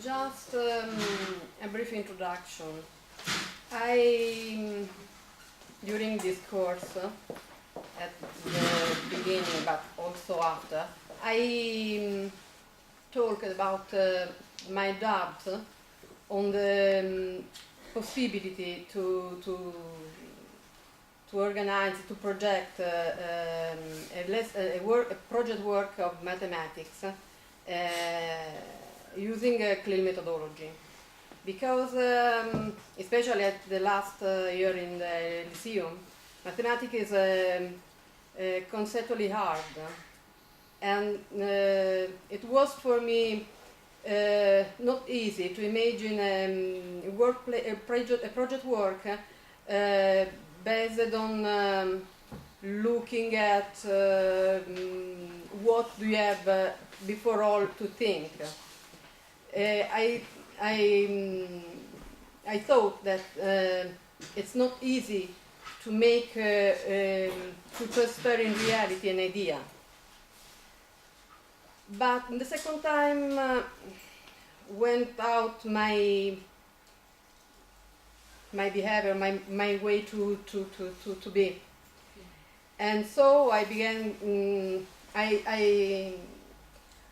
Just a brief introduction. During this course, at the beginning, but also after, I talked about my doubts on the possibility to organize, to project a project work of mathematics using a CLIL methodology. Because, especially at the last year in the Lyceum, mathematics is conceptually hard. And it was for me not easy to imagine a project work based on looking at what do you have before all to think. I thought that it's not easy to make to transfer in reality an idea. But the second time went out my behavior, my way to be, and so I began.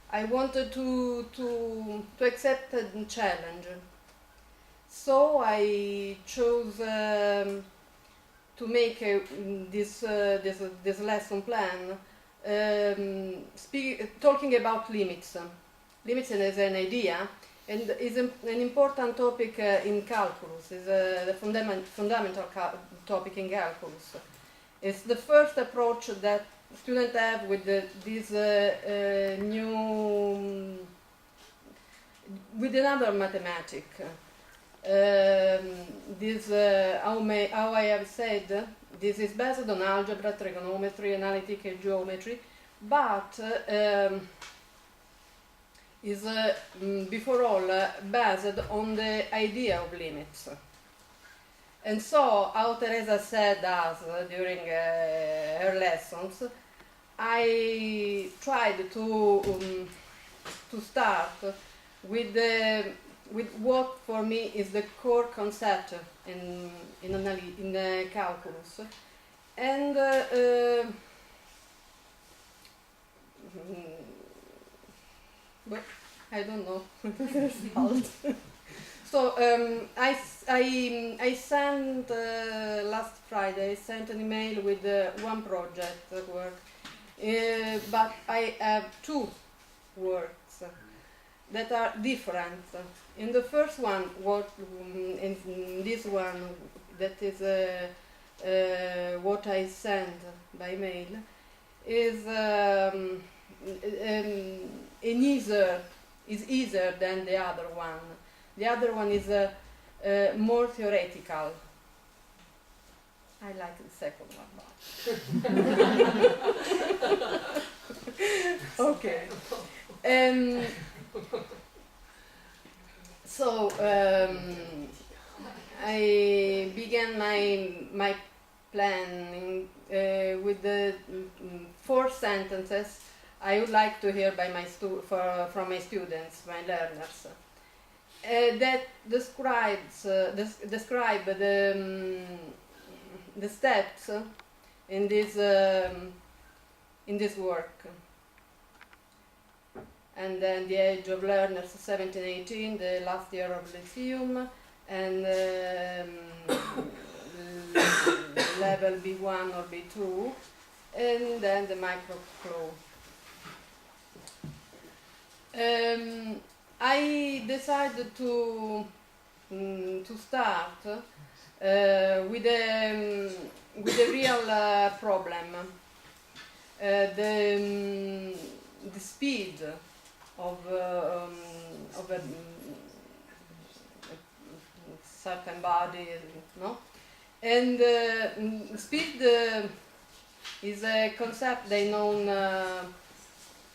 I wanted to accept the challenge. So I chose to make this lesson plan, talking about limits. Limits is an idea, and is an important topic in calculus. Is the fundamental topic in calculus. It's the first approach that students have with this new, with another mathematic. How I have said, this is based on algebra, trigonometry, analytic geometry, but is before all based on the idea of limits. And so, how Teresa said us during her lessons, I tried to start with what for me is the core concept in calculus, and but I don't know the result. So I sent last Friday. I sent an email with one project work, but I have two works that are different. In the first one, in this one, that is what I sent by mail, is easier than the other one. The other one is more theoretical. I like the second one. Okay. So I began my plan with the 4 sentences I would like to hear by from my students, my learners, that describe the steps in this work. And then the age of learners 17-18, the last year of Lyceum, and level B1 or B2, and then the microflow. I decided to start with a real problem, the speed of a certain body, no? And speed is a concept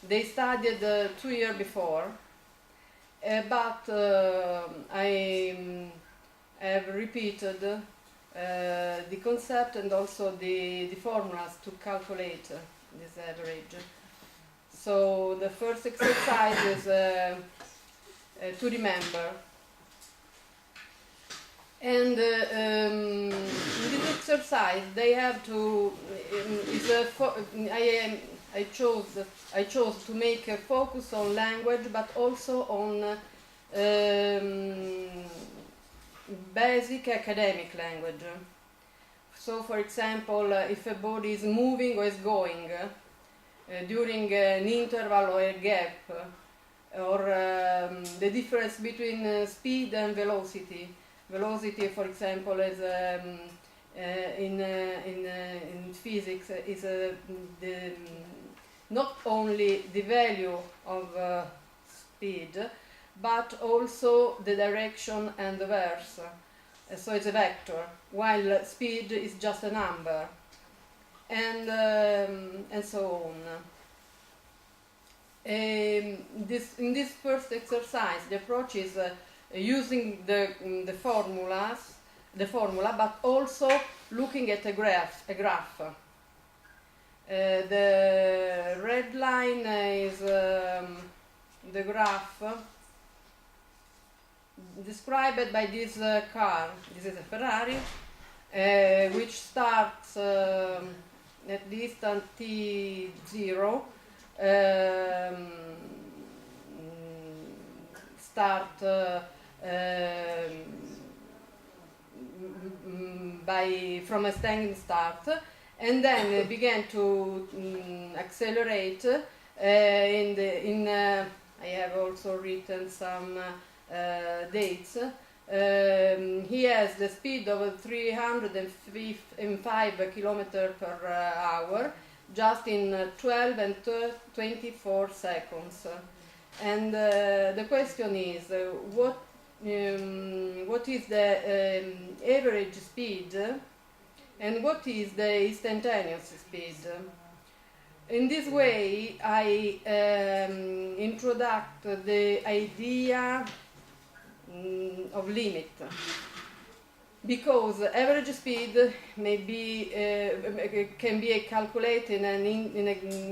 they studied 2 years before, but I have repeated the concept and also the formulas to calculate this average. So the first exercise is to remember. And in this exercise, they have to. I chose to make a focus on language, but also on basic academic language. So, for example, if a body is moving or is going during an interval or a gap, or the difference between speed and velocity. Velocity, for example, is in physics is not only the value of speed, but also the direction and the verse. So it's a vector, while speed is just a number, and so on. In this first exercise, the approach is using the formula, but also looking at a graph. The red line is the graph described by this car. This is a Ferrari, which starts at distance t0. From a standing start, and then began to accelerate. I have also written some dates. He has the speed of 305 kilometers per hour, just in 12 and 24 seconds. And the question is, what is the average speed, and what is the instantaneous speed? In this way, I introduce the idea of limit, because average speed may be can be calculated in an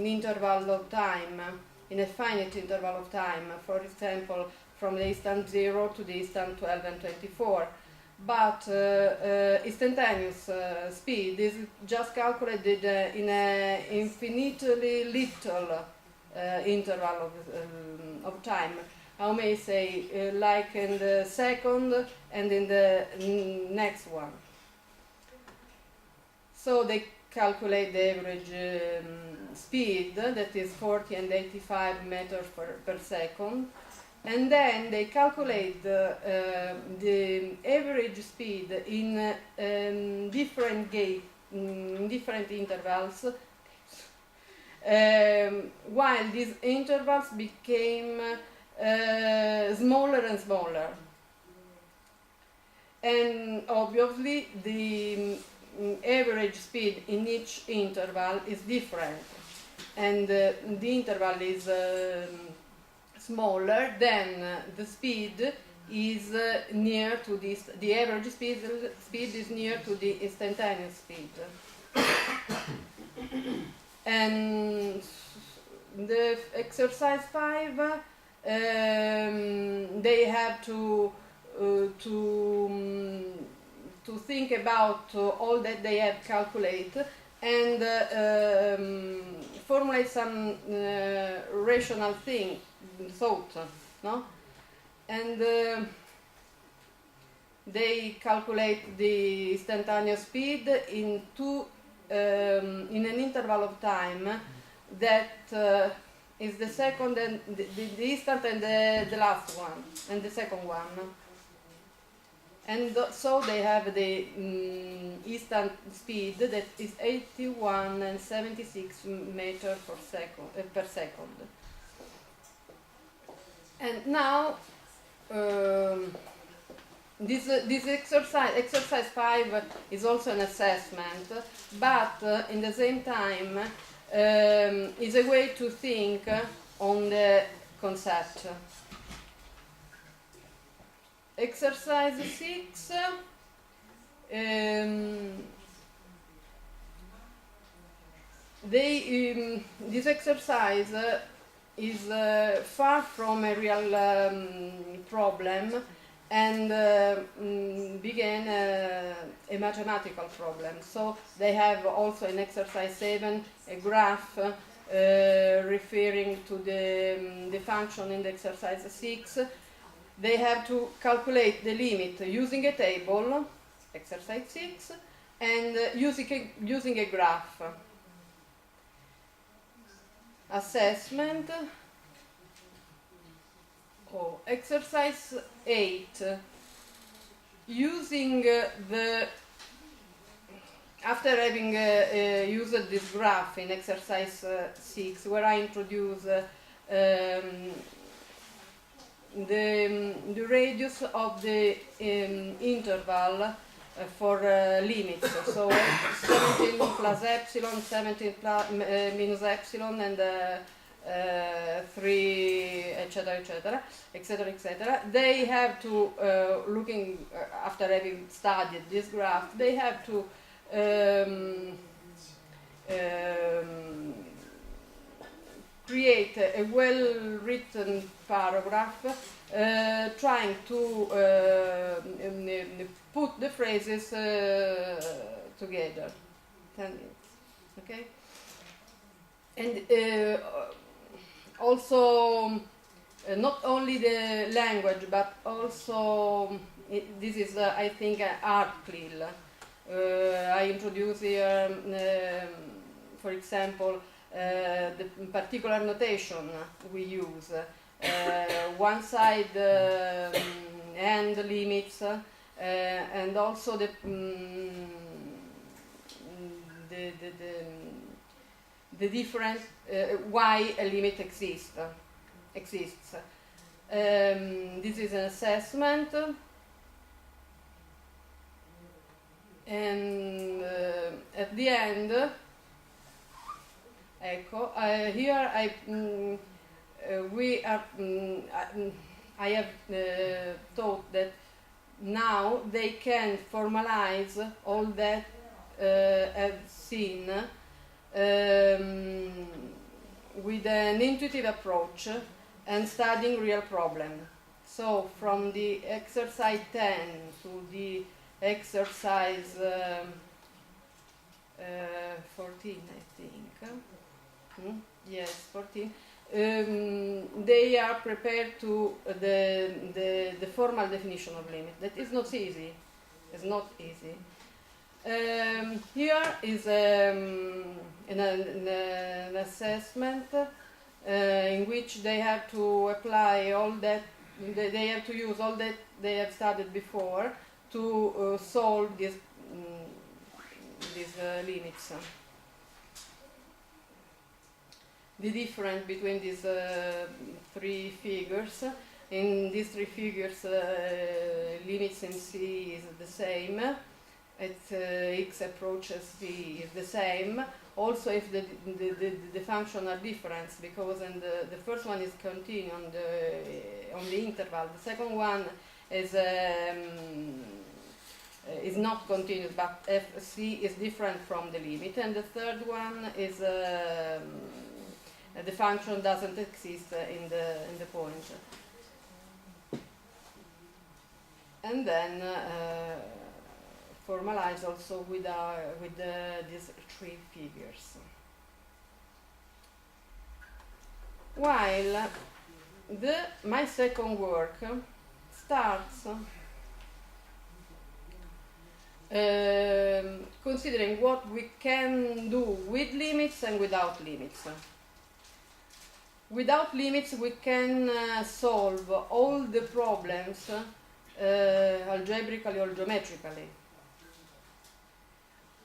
interval of time, in a finite interval of time. For example, from the instant 0 to the instant 12 and 24. But instantaneous speed is just calculated in an infinitely little interval of time. I may say like in the second and in the next one. So they calculate the average speed, that is 40 and 85 meters per second. And then they calculate the average speed in different intervals, while these intervals became smaller and smaller. And obviously the average speed in each interval is different, and the interval is smaller, then the speed is near to this. The average speed is near to the instantaneous speed. And the exercise 5, they have to think about all that they have calculated and formulate some rational thought, no? And they calculate the instantaneous speed in an interval of time that is the second and the instant and the last one and the second one. And so they have the instant speed that is 81 and 76 meters per second. And now this exercise 5 is also an assessment, but in the same time is a way to think on the concept. Exercise 6, this exercise is far from a real problem, and began a mathematical problem. So they have also in exercise 7 a graph referring to the function in the exercise 6. They have to calculate the limit using a table, exercise 6, and using a graph. Assessment. Exercise 8. Using after having used this graph in exercise 6, where I introduce the radius of the interval for limits, so 17 plus epsilon, 17 plus, minus epsilon, and 3, etc., etc., etc., etc. They have to, looking after having studied this graph, they have to create a well-written paragraph trying to put the phrases together. 10 minutes, okay? And also not only the language, but also this is I think art CLIL. I introduce here, for example, the particular notation we use. One side and limits, and also the different why a limit exists. This is an assessment, and at the end, here I have thought that now they can formalize all that I've seen with an intuitive approach and studying real problem. So from the exercise 10 to the exercise 14, I think. Yes, 14. They are prepared to the formal definition of limit. That is not easy. It's not easy. Here is an assessment in which they have to apply all that, they have to use all that they have studied before to solve these limits. The difference between these three figures, in these three figures limits in C is the same, at x approaches C is the same, also if the function are different, because in the first one is continuous on the interval, the second one is not continuous, but FC is different from the limit, and the third one is the function doesn't exist in the point. And then formalize also with these three figures. While my second work starts considering what we can do with limits and without limits. Without limits we can solve all the problems algebraically or geometrically.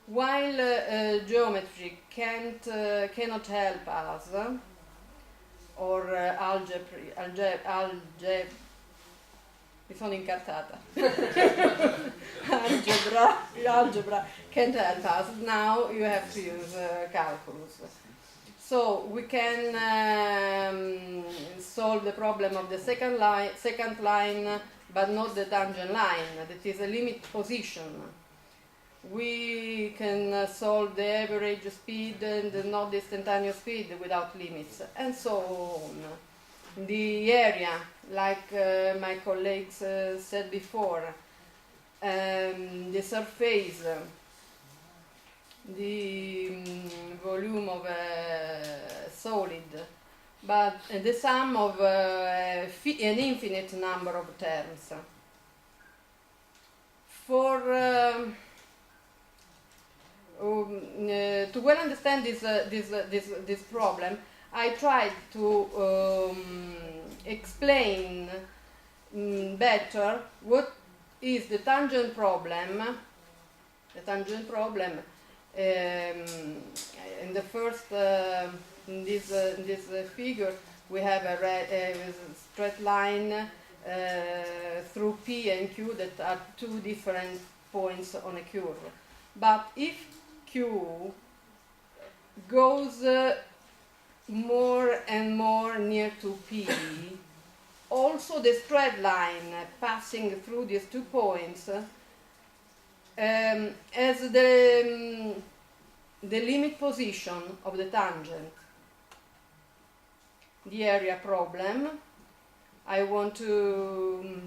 While geometry cannot help us, or mi sono incartata. algebra can't help us. Now you have to use calculus. So we can solve the problem of the second line, but not the tangent line. That is a limit position. we can solve the average speed and not the instantaneous speed without limits, and so on. The area, like my colleagues said before, the surface, the volume of a solid, but the sum of an infinite number of terms. To well understand this problem, I tried to explain better what is the tangent problem. The tangent problem in the first in this figure we have a straight line through P and Q that are two different points on a curve. But if Q goes more and more near to P, also the straight line passing through these 2 points as the limit position of the tangent. The area problem, I want to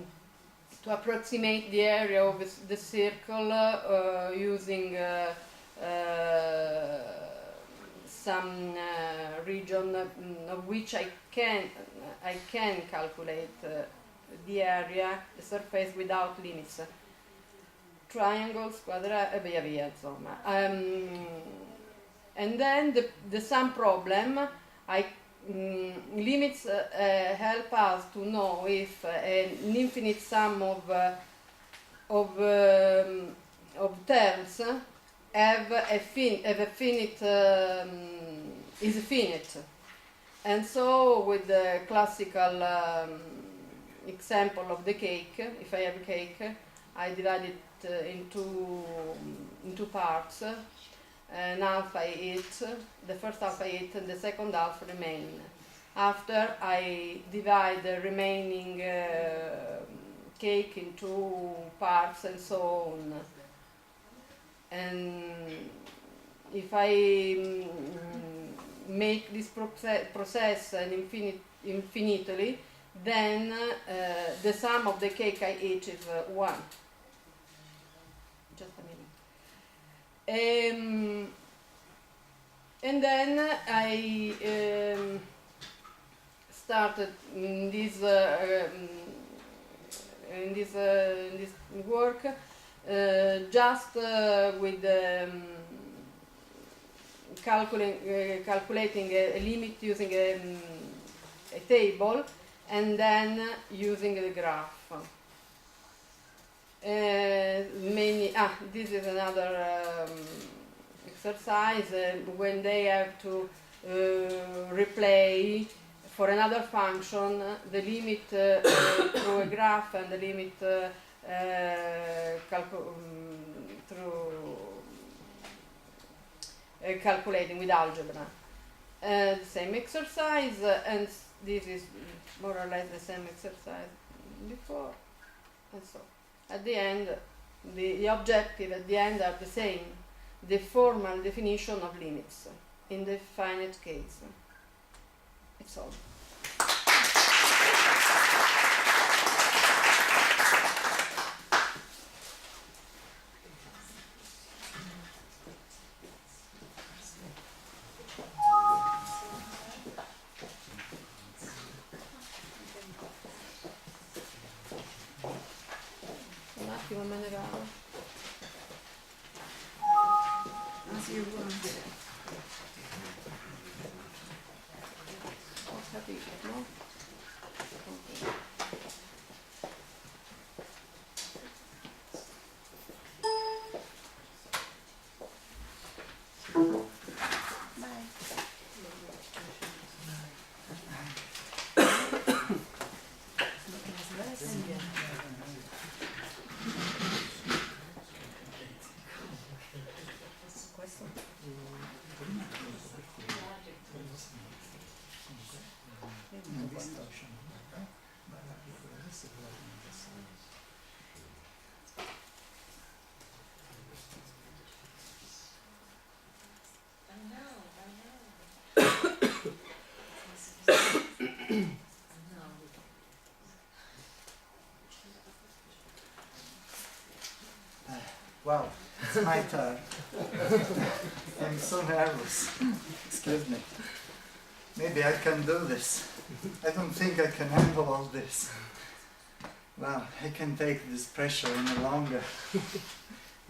approximate the area of the circle using some region of which I can calculate the area, the surface without limits. Triangles, quadrati, e via via, insomma. And then the sum problem, limits help us to know if an infinite sum of terms is finite. And so with the classical example of the cake, if I have a cake, I divide it into parts, and half I eat, the first half I eat and the second half remain. After I divide the remaining cake into parts and so on. And if I make this process infinitely, then the sum of the cake I eat is 1. Just a minute. And then I started this work just with calculating a limit using a table and then using the graph. This is another exercise when they have to replay for another function the limit through a graph and the limit through calculating with algebra. Same exercise, and this is more or less the same exercise before, and so at the end the objective at the end are the same, the formal definition of limits in the finite case. It's all. Un attimo me ne vado. Ho capito, no? Okay. It's my turn. I'm so nervous. Excuse me. Maybe I can do this. I don't think I can handle all this. Well, I can take this pressure any longer.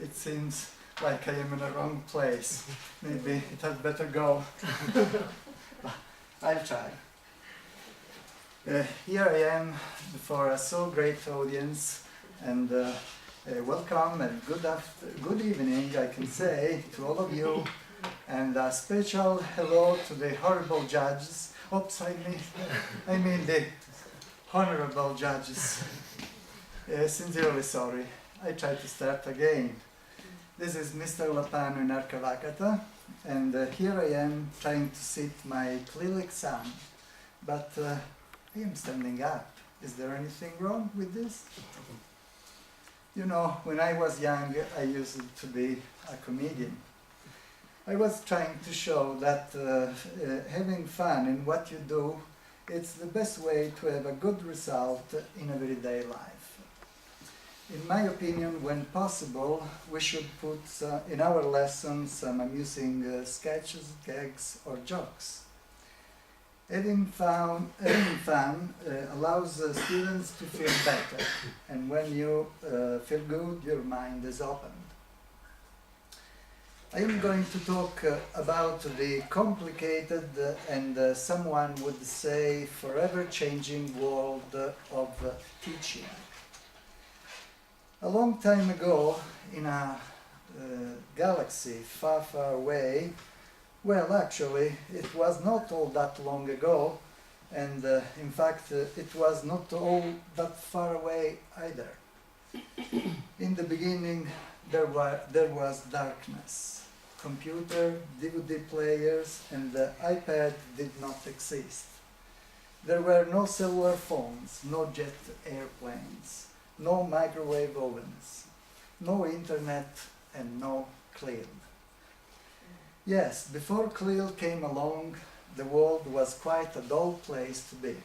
It seems like I am in the wrong place. Maybe it had better go. I'll try. Here I am before a so great audience, and welcome and good evening, I can say, to all of you, and a special hello to the horrible judges. Oops, I mean the honorable judges. Sincerely sorry. I try to start again. This is Mr. Lapano in Arkavakata, and here I am trying to sit my CLIL exam, but I am standing up. Is there anything wrong with this? You know, when I was young, I used to be a comedian. I was trying to show that having fun in what you do, it's the best way to have a good result in everyday life. In my opinion, when possible, we should put in our lessons some amusing sketches, gags, or jokes. Having fun allows students to feel better, and when you feel good, your mind is opened. I am going to talk about the complicated and someone would say forever changing world of teaching. A long time ago, in a galaxy far, far away, well, actually, it was not all that long ago, and in fact, it was not all that far away either. In the beginning, there was darkness. Computer, DVD players, and the iPad did not exist. There were no cellular phones, no jet airplanes, no microwave ovens, no internet, and no CLIL. Yes, before CLIL came along, the world was quite a dull place to be.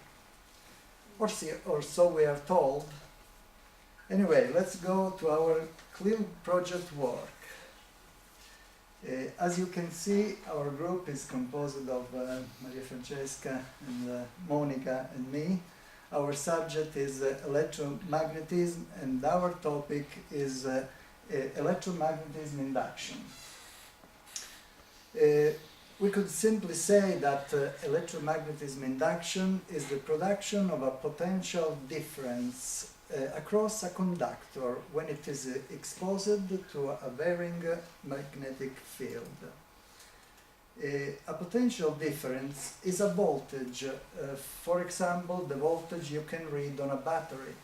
Or so we are told. Anyway, let's go to our CLIL project work. As you can see, our group is composed of Maria Francesca and Monica and me. Our subject is electromagnetism, and our topic is electromagnetism induction. We could simply say that electromagnetism induction is the production of a potential difference across a conductor when it is exposed to a varying magnetic field. A potential difference is a voltage, for example, the voltage you can read on a battery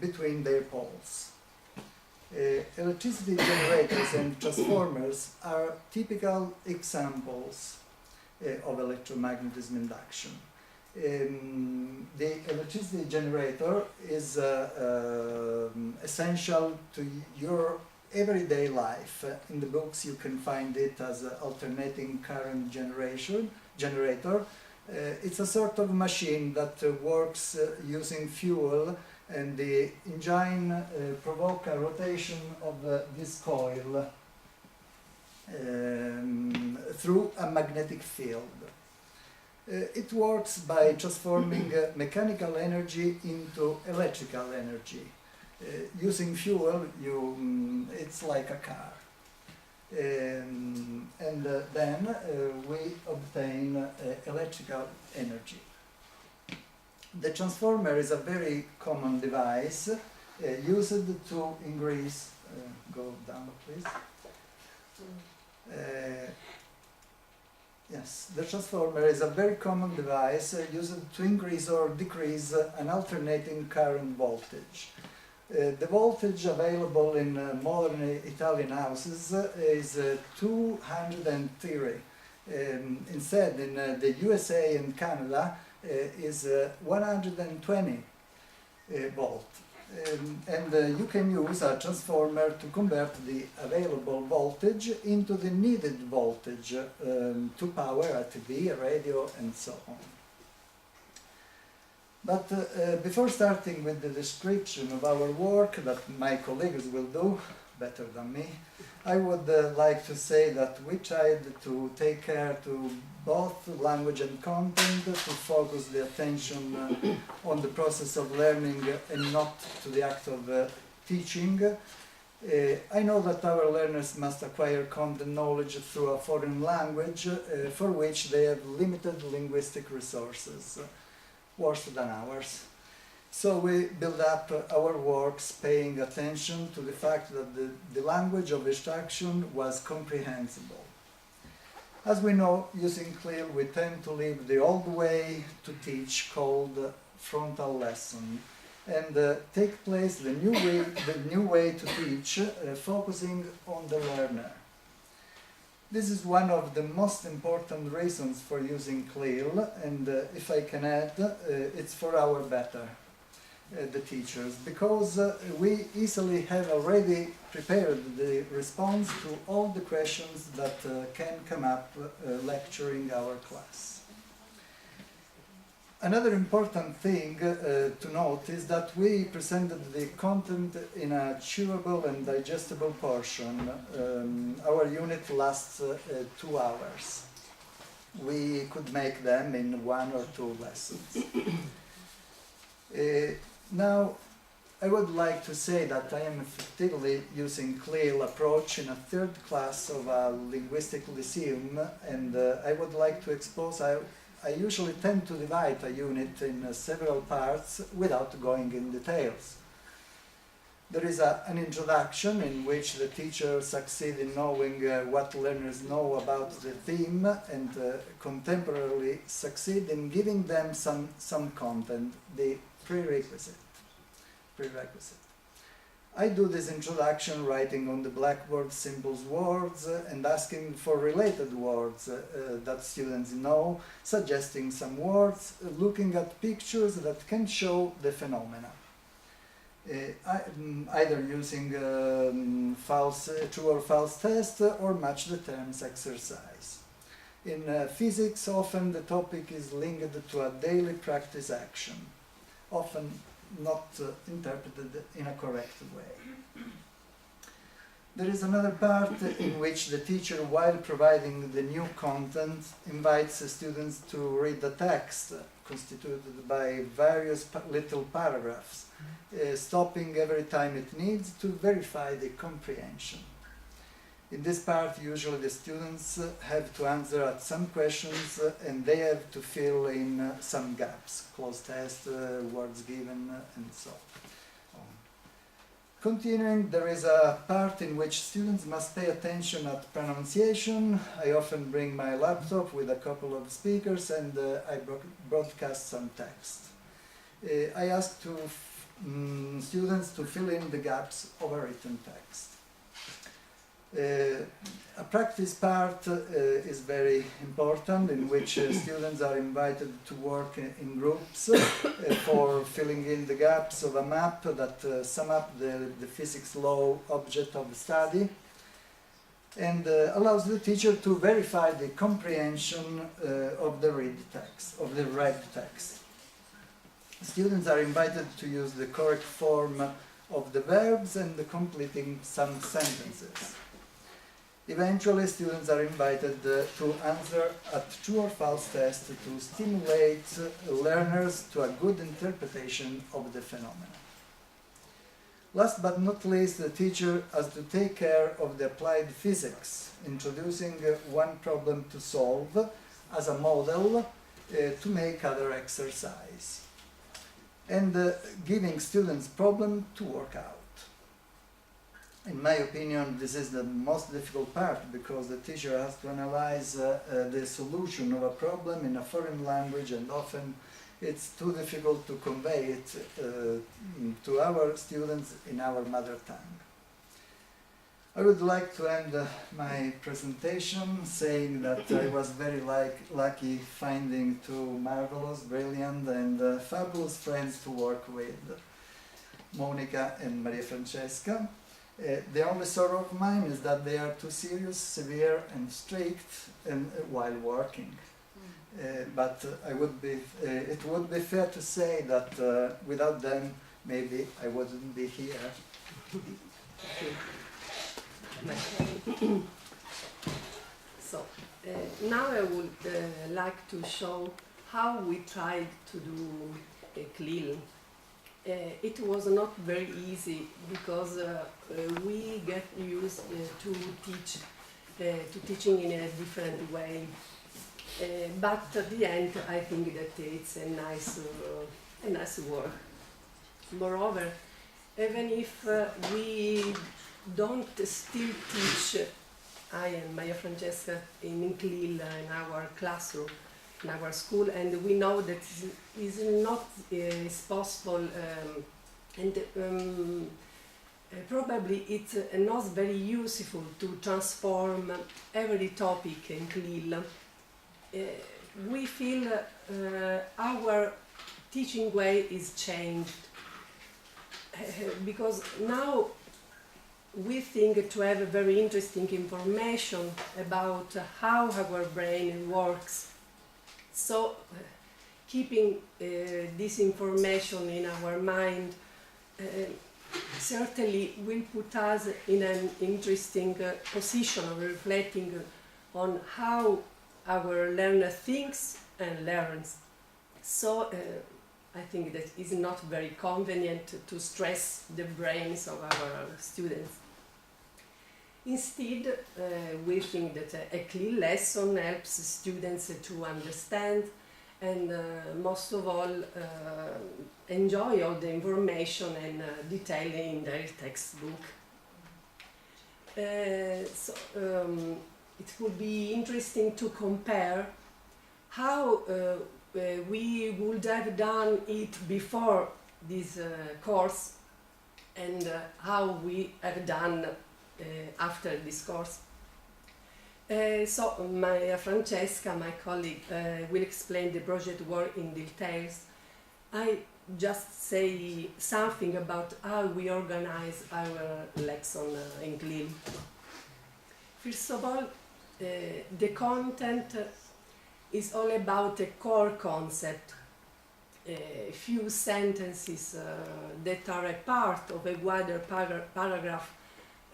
between their poles. Electricity generators and transformers are typical examples of electromagnetism induction. The electricity generator is essential to your everyday life. In the books you can find it as alternating current generator. It's a sort of machine that works using fuel, and the engine provoke a rotation of this coil through a magnetic field. It works by transforming mechanical energy into electrical energy. Using fuel, it's like a car. And then we obtain electrical energy. The transformer is a very common device used to increase, go down please. Yes, the transformer is a very common device used to increase or decrease an alternating current voltage. The voltage available in modern Italian houses is 230. Instead, in the USA and Canada, is 120 volt. And you can use a transformer to convert the available voltage into the needed voltage to power a TV, a radio, and so on. But before starting with the description of our work that my colleagues will do, better than me. I would like to say that we tried to take care to both language and content, to focus the attention on the process of learning and not to the act of teaching. I know that our learners must acquire content knowledge through a foreign language for which they have limited linguistic resources, worse than ours. So we build up our works paying attention to the fact that the language of instruction was comprehensible. As we know, using CLIL, we tend to leave the old way to teach called frontal lesson and take place the new way to teach, focusing on the learner. This is one of the most important reasons for using CLIL, and if I can add, it's for our better, the teachers, because we easily have already prepared the response to all the questions that can come up lecturing our class. Another important thing to note is that we presented the content in a chewable and digestible portion. Our unit lasts 2 hours. We could make them in 1 or 2 lessons. Now, I would like to say that I am effectively using CLIL approach in a 3rd class of a linguistic lyceum, and I would like to expose I usually tend to divide a unit in several parts without going in details. There is an introduction in which the teacher succeeds in knowing what learners know about the theme and contemporarily succeed in giving them some content, the prerequisite. I do this introduction writing on the blackboard symbols words and asking for related words that students know, suggesting some words, looking at pictures that can show the phenomena. Either using true or false test or match the terms exercise. In physics, often the topic is linked to a daily practice action, often not interpreted in a correct way. There is another part in which the teacher, while providing the new content, invites the students to read the text, constituted by various little paragraphs, stopping every time it needs to verify the comprehension. In this part, usually the students have to answer at some questions and they have to fill in some gaps, closed test, words given, and so on. Continuing, there is a part in which students must pay attention at pronunciation. I often bring my laptop with a couple of speakers and I broadcast some text. I ask students to fill in the gaps of a written text. A practice part is very important, in which students are invited to work in groups for filling in the gaps of a map that sum up the physics law object of study, and allows the teacher to verify the comprehension of the read text. Students are invited to use the correct form of the verbs and completing some sentences. Eventually, students are invited to answer a true or false test to stimulate learners to a good interpretation of the phenomena. Last but not least, the teacher has to take care of the applied physics, introducing one problem to solve as a model to make other exercise, and giving students problem to work out. In my opinion, this is the most difficult part, because the teacher has to analyze the solution of a problem in a foreign language, and often it's too difficult to convey it to our students in our mother tongue. I would like to end my presentation saying that I was very lucky finding 2 marvelous, brilliant and fabulous friends to work with, Monica and Maria Francesca. The only sorrow of mine is that they are too serious, severe and strict while working. But it would be fair to say that without them maybe I wouldn't be here. So now I would like to show how we tried to do a CLIL. It was not very easy because we get used to teaching in a different way. But at the end, I think that it's a nice work. Moreover, even if we don't still teach, I and Maria Francesca in CLIL in our classroom, in our school, and we know that is not is possible, and probably it's not very useful to transform every topic in CLIL. We feel our teaching way is changed because now we think to have very interesting information about how our brain works. So keeping this information in our mind certainly will put us in an interesting position of reflecting on how our learner thinks and learns. So I think that it's not very convenient to stress the brains of our students. Instead, we think that a CLIL lesson helps students to understand and most of all enjoy all the information and detail in their textbook. It would be interesting to compare how we would have done it before this course and how we have done after this course. So Maria Francesca, my colleague, will explain the project work in details. I just say something about how we organize our lesson in CLIL. First of all, the content is all about a core concept, a few sentences that are a part of a wider paragraph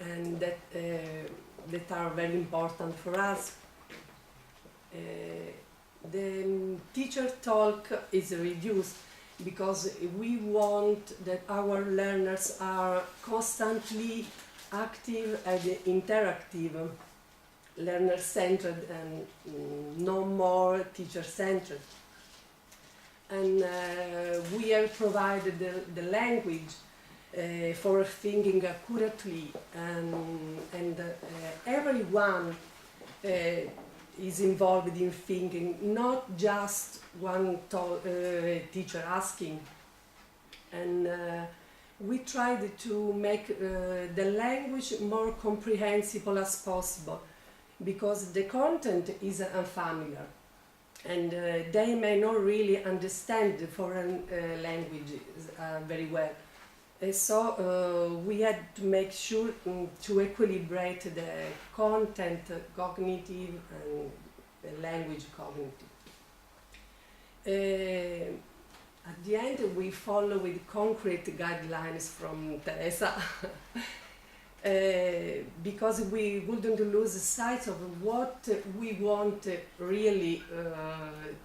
and that are very important for us. The teacher talk is reduced because we want that our learners are constantly active and interactive, learner-centered and no more teacher-centered. And we have provided the language for thinking accurately, and everyone is involved in thinking, not just one teacher asking. And we tried to make the language more comprehensible as possible, because the content is unfamiliar and they may not really understand the foreign language very well. So we had to make sure to equilibrate the content cognitive and the language cognitive. At the end, we follow with concrete guidelines from Teresa because we wouldn't lose sight of what we want to really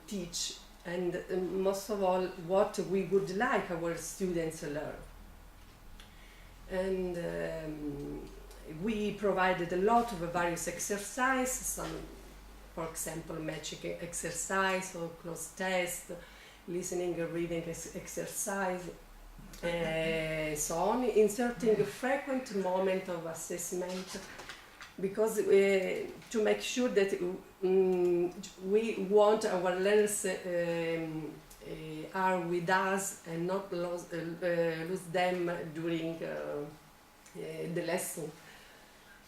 teach, and most of all what we would like our students to learn. And we provided a lot of various exercises, some, for example, matching exercise or cloze test, listening and reading exercise, so on, inserting a frequent moment of assessment, because to make sure that we want our learners are with us and not lose them during the lesson.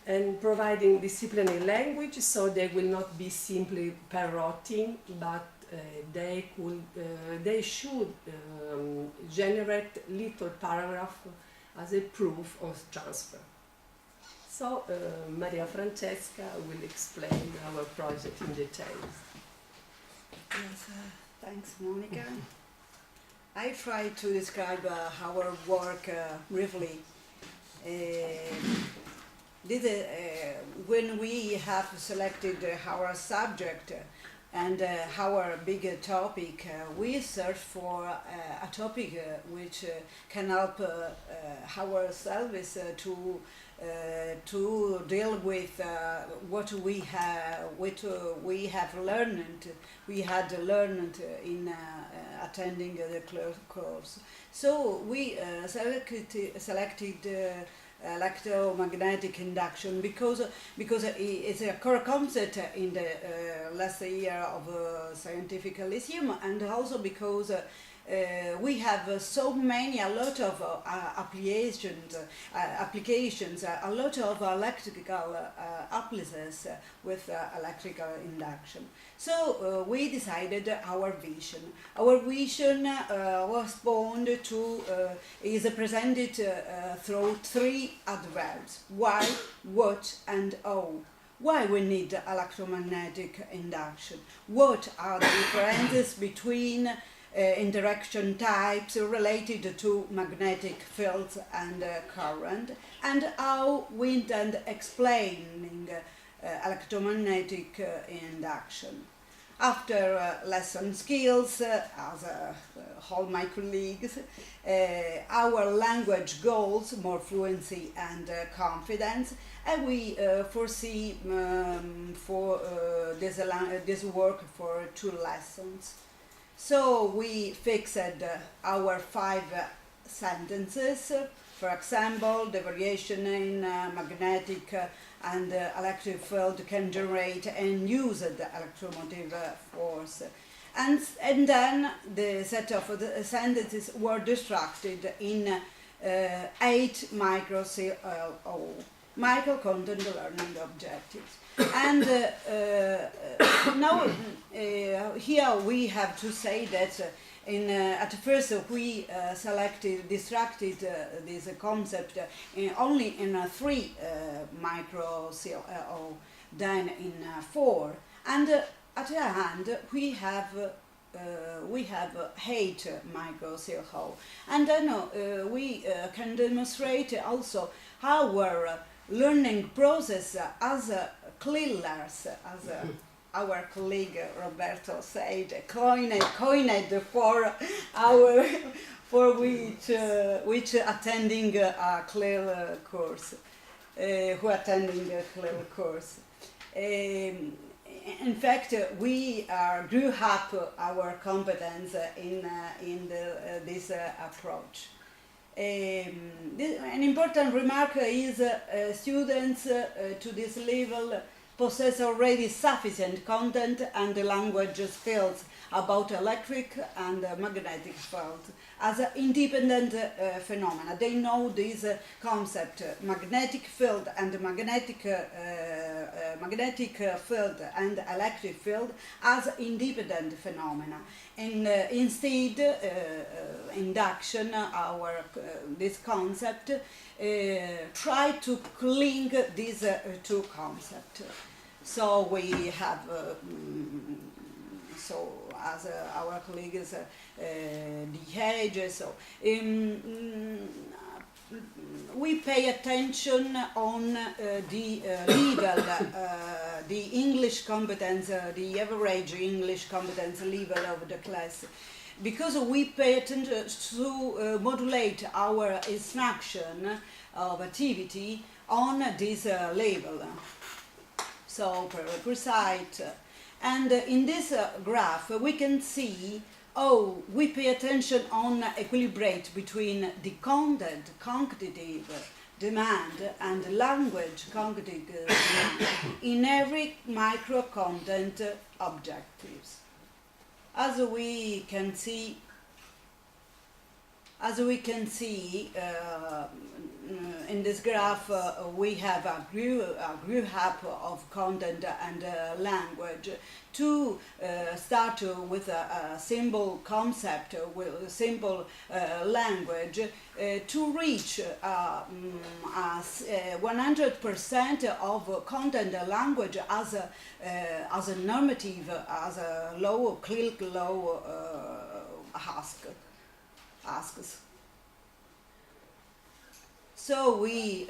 And providing disciplinary language, so they will not be simply parroting, but they should generate little paragraph as a proof of transfer. So Maria Francesca will explain our project in details. Yes, thanks, Monica. I try to describe our work briefly. this when we have selected our subject and our big topic, we search for a topic which can help ourselves to deal with what we have learned. We had learned in attending the course. So we selected electromagnetic induction because it's a core concept in the last year of scientific lyceum, and also because we have a lot of applications, a lot of electrical appliances with electrical induction. So we decided our vision. Our vision was born is presented through three adverbs: why, what, and how. Why we need electromagnetic induction? What are the differences between interaction types related to magnetic fields and current, and how we intend explaining electromagnetic induction. After lesson skills, as all my colleagues, our language goals, more fluency and confidence, and we foresee for this work for 2 lessons. So we fixed our 5 sentences. For example, the variation in magnetic and electric field can generate and use the electromotive force. And then the set of the sentences were distracted in 8 micro content learning objectives. And now here we have to say that at first we distracted this concept only in 3 micro CLIL, then in 4, and at the hand we have 8 micro CLIL, and then we can demonstrate also our learning process as CLILers, as our colleague Roberto said, coined for which attending a CLIL course, who attending a CLIL course. In fact, we grew up our competence in this approach. An important remark is students to this level possess already sufficient content and language skills about electric and magnetic fields as independent phenomena. They know this concept, magnetic field and magnetic field and electric field, as independent phenomena. And instead, induction, this concept, try to link these 2 concepts. So we have, as our colleagues so we pay attention on the level, the English competence, the average English competence level of the class, because we pay attention to modulate our instruction of activity on this level. So precise. And in this graph we can see we pay attention on equilibrate between the content, cognitive demand, and language, cognitive demand in every micro content objectives. As we can see, in this graph, we have a grew up of content and language to start with a simple concept, with a simple language, to reach 100% of content and language as a normative, as a law, CLIL law asks. So we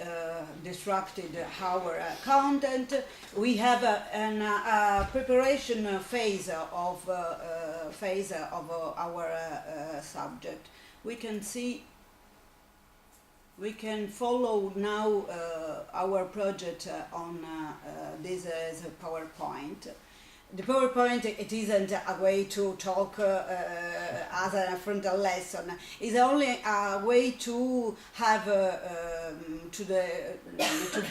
destructed our content. We have a preparation phase of our subject. We can see. We can follow now our project on this as a PowerPoint. The PowerPoint, it isn't a way to talk as a frontal lesson. It's only a way to have to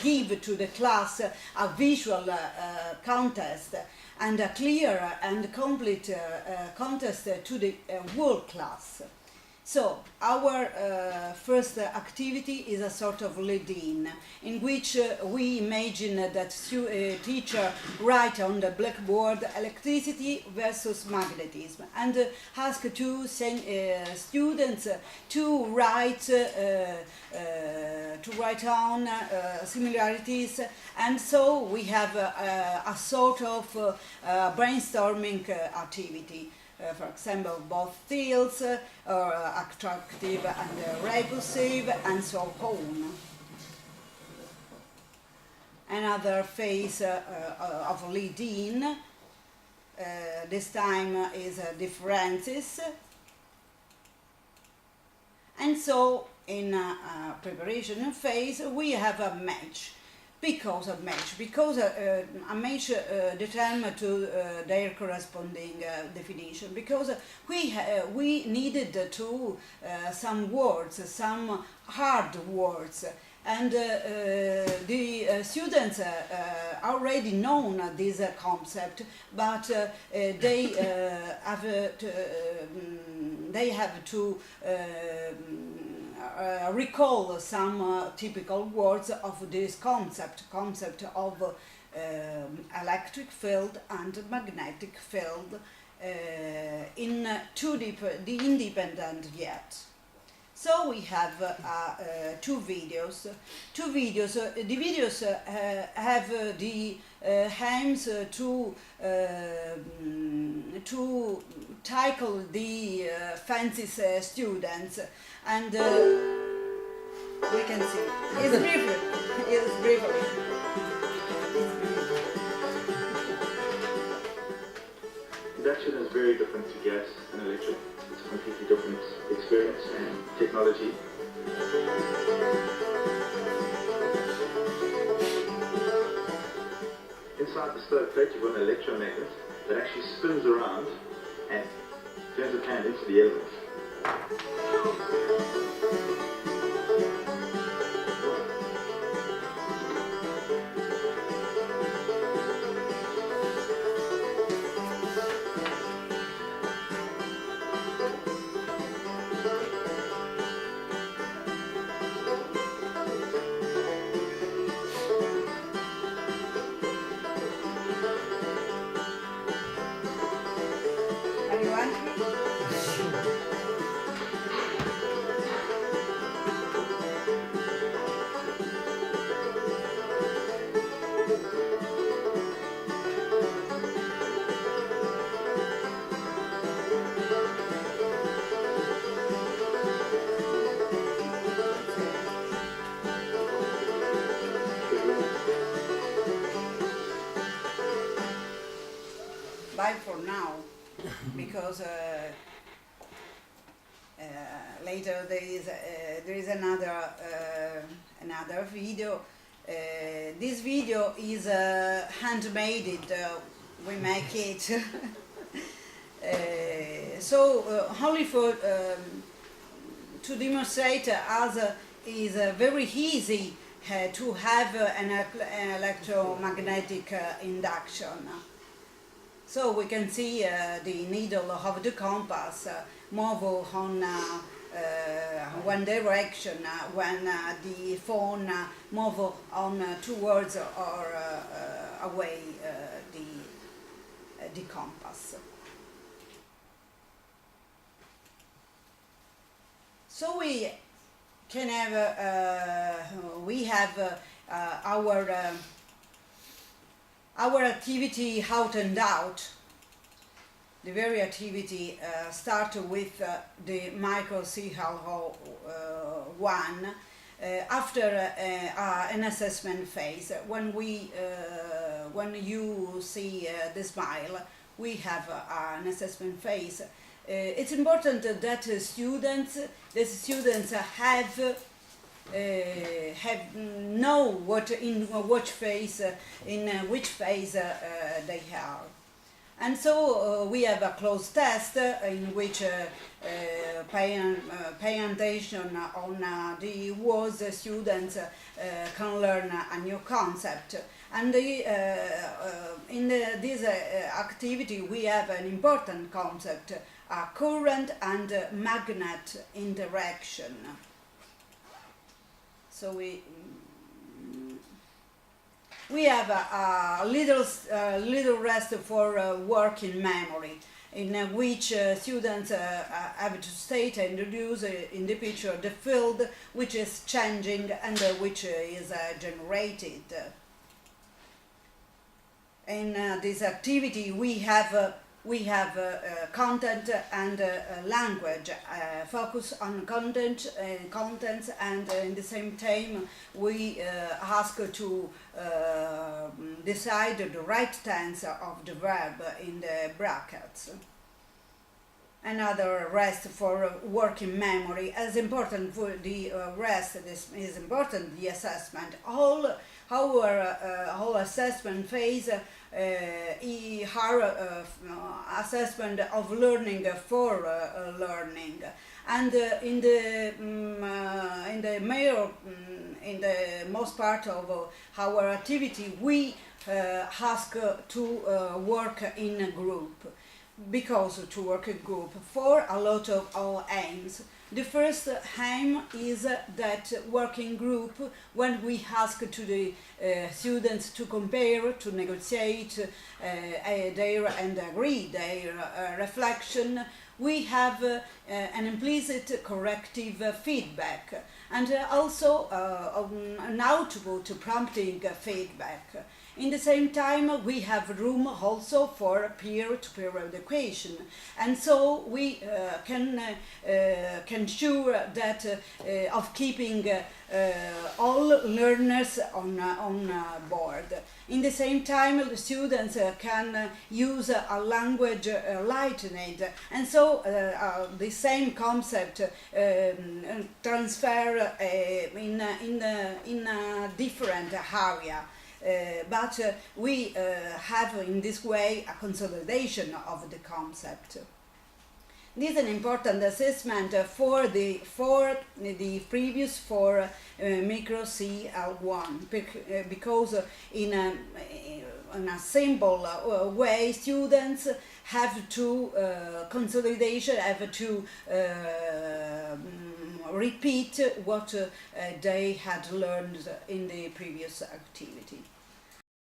give to the class a visual contest and a clear and complete contest to the whole class. So our first activity is a sort of lead-in, in which we imagine that teacher write on the blackboard electricity versus magnetism and ask two students to write on similarities, and so we have a sort of brainstorming activity. For example, both fields, attractive and repulsive, and so on. Another phase of lead-in, this time is differences. And so in preparation phase we have a match. Because a match determined to their corresponding definition. Because we needed to some words, some hard words, and the students already known this concept, but they have to recall some typical words of this concept of electric field and magnetic field in the independent yet. So we have two videos. The videos have the aims to tackle the fancy students, and we can see it's briefly. Conduction is very different to gas and electric. It's a completely different experience and technology. Inside the stove plate you've got an electromagnet that actually spins around and turns the pan into the element. Bye for now, because later there is another video. This video is handmade. We make it only for to demonstrate as is very easy to have an electromagnetic induction. So we can see the needle of the compass move on one direction when the phone move on towards or away the compass. So we can have our activity out and out. The very activity starts with the micro CLIL 1. after an assessment phase. When you see the smile, we have an assessment phase. It's important that the students know which phase they are. And so we have a closed test in which pay attention on the words the students can learn a new concept. And in this activity we have an important concept, current and magnet interaction. So we have a little rest for working memory, in which students have to state and introduce in the picture the field which is changing and which is generated. In this activity we have content and language, focus on contents, and in the same time we ask to decide the right tense of the verb in the brackets. Another rest for working memory. As important for the rest, this is important, the assessment. Our assessment phase assessment of learning for learning, and in the most part of our activity we ask to work in a group, because to work in group for a lot of our aims. The first aim is that working group, when we ask to the students to compare, to negotiate and agree their reflection, we have an implicit corrective feedback, and also an output prompting feedback. In the same time, we have room also for peer-to-peer education, and so we can ensure that of keeping all learners on board. In the same time, the students can use a language lightened, and so the same concept transfer in a different area. But we have in this way a consolidation of the concept. This is an important assessment for the previous four micro CLIL, because in a simple way students have to consolidation, have to repeat what they had learned in the previous activity.